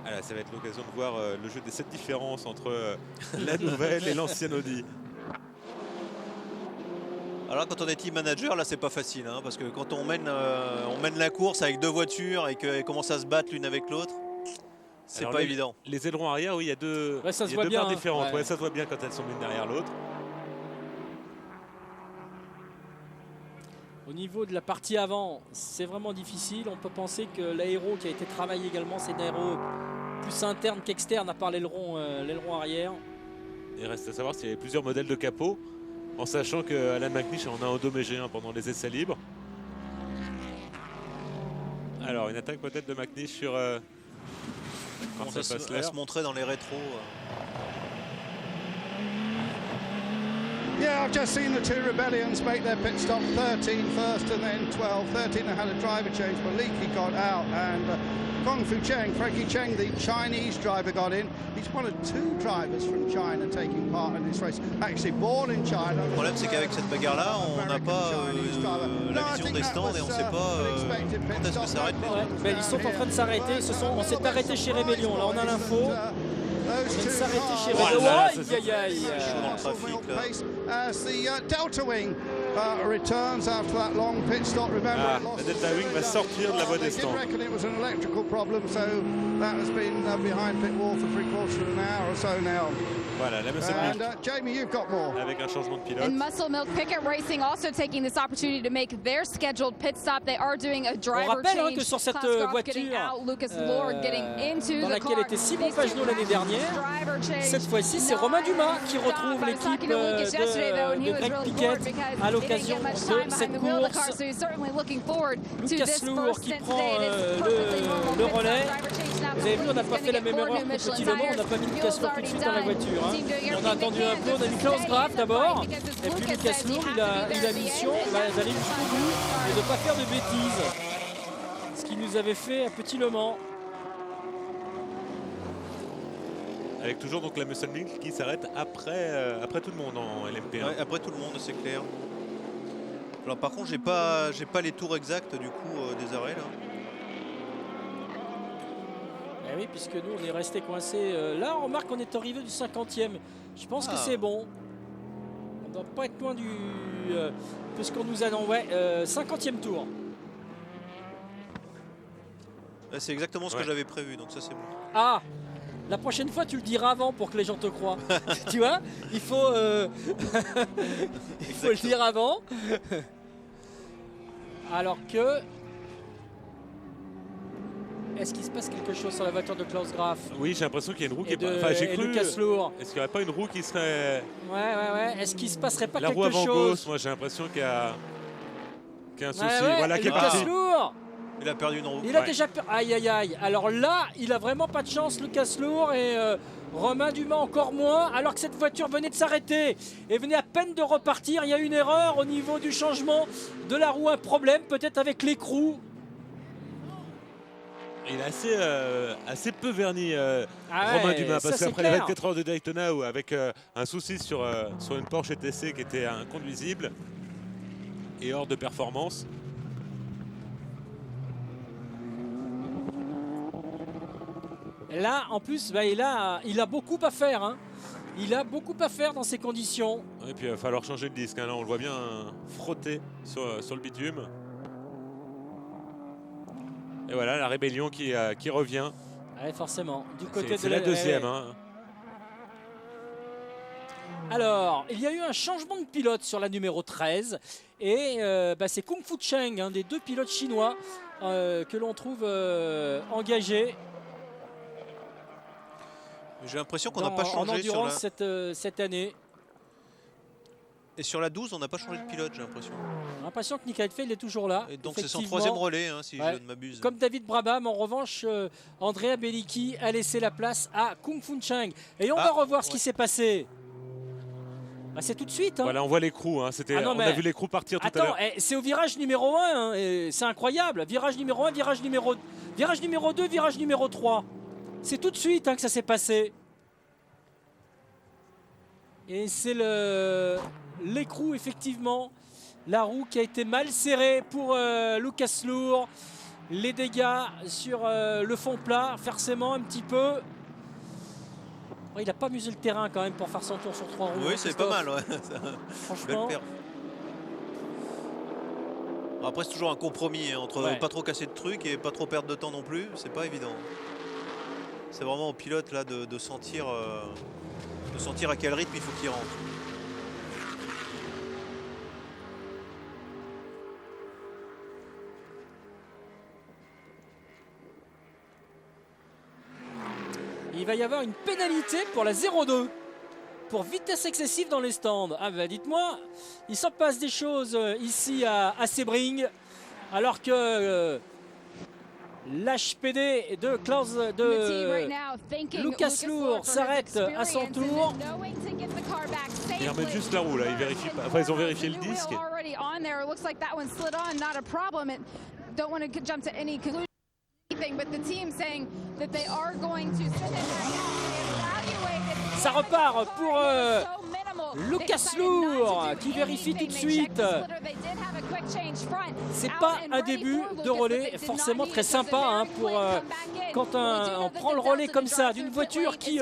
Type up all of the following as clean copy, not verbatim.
Alors, ça va être l'occasion de voir le jeu des 7 différences entre la nouvelle et l'ancienne Audi. Alors quand on est team manager, là c'est pas facile, hein, parce que quand on mène la course avec 2 voitures et qu'elles commencent à se battre l'une avec l'autre, c'est pas évident. Les ailerons arrière, oui, il y a deux, Ouais, ça il se y a voit deux bien, barres hein. différentes. Ouais. Ouais, ça se voit bien quand elles sont l'une derrière l'autre. Au niveau de la partie avant, c'est vraiment difficile. On peut penser que l'aéro qui a été travaillé également, c'est un aéro plus interne qu'externe, à part l'aileron arrière. Il reste à savoir s'il y avait plusieurs modèles de capot, en sachant que Alan McNish en a endommagé un pendant les essais libres. Alors, une attaque peut-être de McNish sur Marcel Passler. Se montrer dans les rétros. Yeah, I've just seen the two Rebellions make their pit stop, 13 first and then 12. 13 had a driver change, but Leakey got out, and Kung Fu Cheng, Frankie Cheng, the Chinese driver, got in. He's one of 2 drivers from China taking part in this race, actually born in China. Le problème, c'est qu'avec cette bagarre-là, on n'a pas la vision des stands et on ne sait pas quand est-ce que ça arrête. Ouais, ils sont en train de s'arrêter. On s'est arrêté chez Rébellion. Là, on a l'info. On vient de s'arrêter chez Rébellion. Aïe, aïe, aïe. Chaud dans le trafic, là. As the Delta Wing returns after that long pit stop. Remember, la Delta Wing va sortir de la voie des stands. They did reckon it was an electrical problem, so that has been behind pit wall for 3/4 of an hour or so now. Voilà, la Muscle Milk. And Jamie, you've got more. Avec un changement de pilote. And Muscle Milk Pickett Racing also taking this opportunity to make their scheduled pit stop. They are doing a driver change. Que sur cette getting out, Lucas Lord getting into dans the laquelle car. était Simon Pagenaud l'année dernière. Cette fois-ci, c'est Romain Dumas qui retrouve l'équipe de Greg Piquet à l'occasion de cette course. Lucas Lourd qui prend le relais. Vous avez vu, on n'a pas fait la même erreur que Petit Le Mans, on n'a pas mis Lucas Lourd tout de suite dans la voiture. Hein. On a attendu un peu, on a mis Klaus Graf d'abord, et puis Lucas Lourd, il a mission d'aller jusqu'au bout et de ne pas faire de bêtises. Ce qu'il nous avait fait à Petit Le Mans. Avec toujours donc la Muscle Milk qui s'arrête après tout le monde en LMP1. Ouais, après tout le monde, c'est clair. Alors par contre, j'ai pas les tours exacts du coup des arrêts là. Eh oui, puisque nous on est resté coincé. Là, on remarque qu'on est arrivé du 50e. Je pense que c'est bon. On ne doit pas être loin du. Puisqu'on nous a. 50e tour. C'est exactement ce que j'avais prévu, donc ça c'est bon. Ah! La prochaine fois, tu le diras avant pour que les gens te croient. Tu vois, il faut, il faut le dire avant. Alors que... Est-ce qu'il se passe quelque chose sur la voiture de Klaus Graf? Oui, j'ai l'impression qu'il y a une roue qui est... Enfin, j'ai cru... Lucas Lourd. Est-ce qu'il n'y aurait pas une roue qui serait... Ouais. Est-ce qu'il se passerait pas la quelque roue avant chose? gauche, moi j'ai l'impression qu'il y a un souci. Voilà, qui est parti. Lucas Lourd. Il a perdu une roue. Il a déjà perdu. Aïe, aïe, aïe. Alors là, il a vraiment pas de chance, Lucas Lourd, et Romain Dumas encore moins, alors que cette voiture venait de s'arrêter et venait à peine de repartir. Il y a une erreur au niveau du changement de la roue, un problème peut-être avec l'écrou. Il est assez peu verni, Romain Dumas, parce qu'après les 24 heures de Daytona, avec un souci sur une Porsche ETC qui était inconduisible et hors de performance. Là, en plus, il a beaucoup à faire. Hein. Il a beaucoup à faire dans ces conditions. Et puis il va falloir changer le disque. Hein. Là, on le voit bien frotter sur le bitume. Et voilà, la rébellion qui revient. Ouais, forcément. Du côté de c'est la deuxième. Hein. Alors, il y a eu un changement de pilote sur la numéro 13. Et c'est Kung Fu Cheng, un des 2 pilotes chinois que l'on trouve engagés. J'ai l'impression qu'on n'a pas changé sur la... cette année. Et sur la 12, on n'a pas changé de pilote, j'ai l'impression. J'ai l'impression que Nick Heidfeld est toujours là. Et donc c'est son 3e relais, hein, si je ne m'abuse. Comme David Brabham, en revanche, Andrea Bellicchi a laissé la place à Kung Fu Cheng. Et on va revoir ce qui s'est passé. C'est tout de suite. Hein. Voilà, on voit l'écrou. Hein. On a vu l'écrou partir tout à l'heure. C'est au virage numéro 1. Hein, c'est incroyable. Virage numéro 1, virage numéro 2, virage numéro 3. C'est tout de suite que ça s'est passé. Et c'est l'écrou, effectivement. La roue qui a été mal serrée pour Lucas Lourd. les dégâts sur le fond plat, forcément un petit peu. Oh, il n'a pas musé le terrain quand même pour faire son tour sur 3 roues. Oui, c'est pas mal. Ouais. Franchement. Après, c'est toujours un compromis hein, entre pas trop casser de trucs et pas trop perdre de temps non plus. C'est pas évident. C'est vraiment au pilote là de sentir à quel rythme il faut qu'il rentre. Il va y avoir une pénalité pour la 0-2 pour vitesse excessive dans les stands. Ah bah dites-moi, il s'en passe des choses ici à Sebring, alors que l'HPD de Lucas Lourd s'arrête à son tour. Ils remettent juste la roue là, ils vérifient pas. Enfin, ils ont vérifié le disque. Ça repart pour Lucas Lourd qui vérifie tout de suite. C'est pas un début de relais forcément très sympa hein, pour quand on prend le relais comme ça d'une voiture qui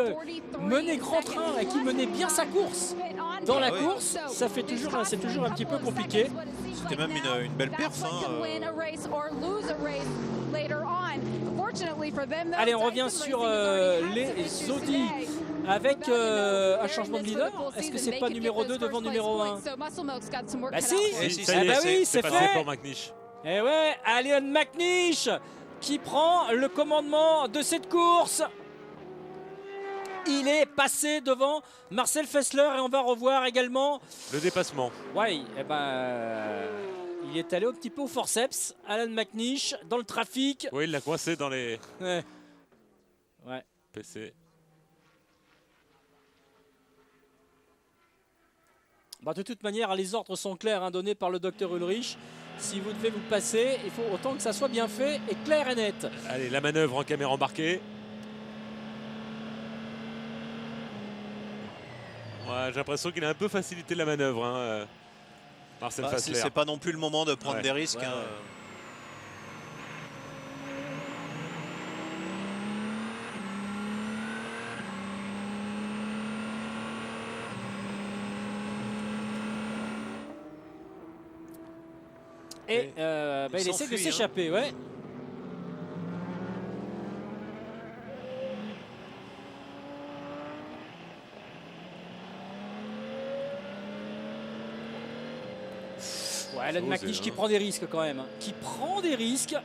menait grand train et qui menait bien sa course. Dans la course, ça fait toujours, c'est toujours un petit peu compliqué. C'était même une belle perf. Allez, on revient sur les Audi avec un changement de leader. Est-ce que c'est pas numéro 2 devant numéro 1? Bah si, c'est fait pour McNish. Et ouais, Alan McNish qui prend le commandement de cette course. Il est passé devant Marcel Fessler et on va revoir également le dépassement. Ouais, et il est allé un petit peu au forceps, Alan McNish, dans le trafic. Oui, il l'a coincé dans les PC. De toute manière, les ordres sont clairs, hein, donnés par le docteur Ulrich. Si vous devez vous passer, il faut autant que ça soit bien fait et clair et net. Allez, la manœuvre en caméra embarquée. Ouais, j'ai l'impression qu'il a un peu facilité la manœuvre, hein, Marcel Fessler. C'est pas non plus le moment de prendre des risques. Ouais, hein. Et il essaie de s'échapper, ouais. Alan McNish qui prend des risques quand même. Qui prend des risques.